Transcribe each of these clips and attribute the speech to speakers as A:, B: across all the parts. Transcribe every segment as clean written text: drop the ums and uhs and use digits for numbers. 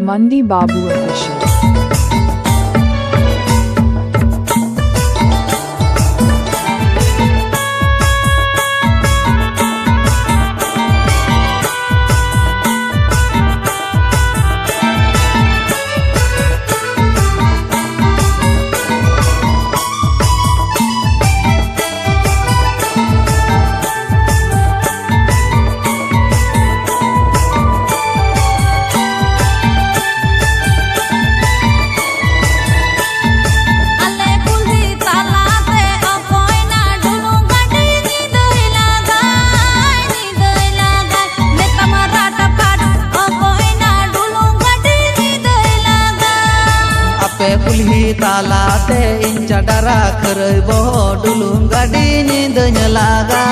A: Mandi Babu Official.
B: कुल्ही तालाते इंचा डरा खरई बहो डुलुंग गाड़ी नींद लागा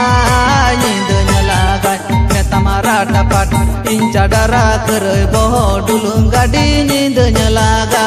B: मैं तमारा टपट इंचा डरा खरई बहो डुलुंग गाड़ी नींद लागा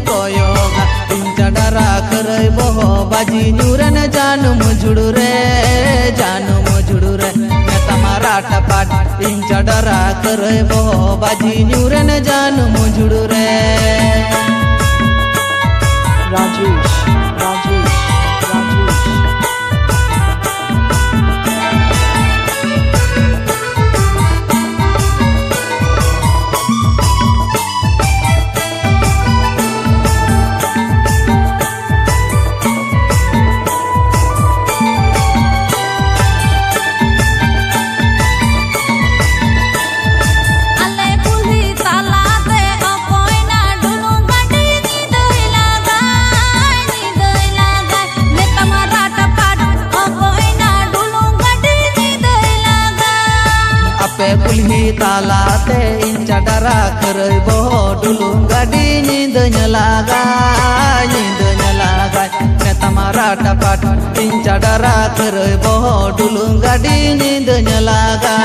B: कोयोगा इंचा डरा करई बहो बाजी न्यूरन जानू मुझुड़ू रे मैं तमारा टपाट इंचा डरा करई बहो बाजी न्यूरन जानू मुझुड़ू रे
A: Rajesh.
B: कुल्ही तालाते इंचा डरा खरई बहो डुलुंग गाड़ी नींद लागा मैं तमारा टपट इंचा डरा खरई बहो डुलुंग गाड़ी नींद लागा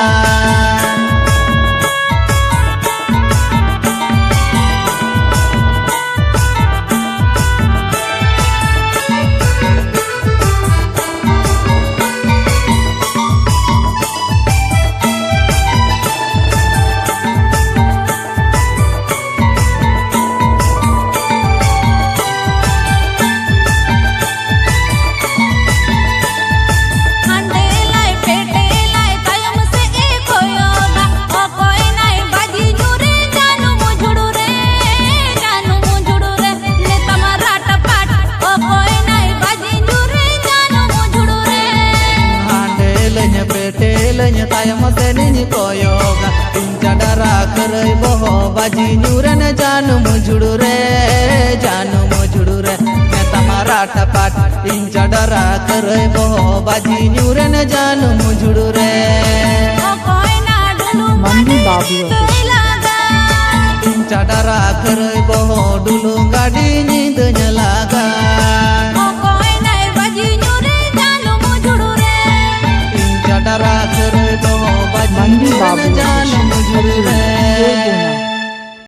B: कोयोगा इंचा डरा करई बहो बाजी न्यूरन जानू मुझुड़ू रे मैं तमारा टपाट इंचा डरा करई बहो बाजी न्यूरन जानू मुझुड़ू रे
A: Mandi Babu Official.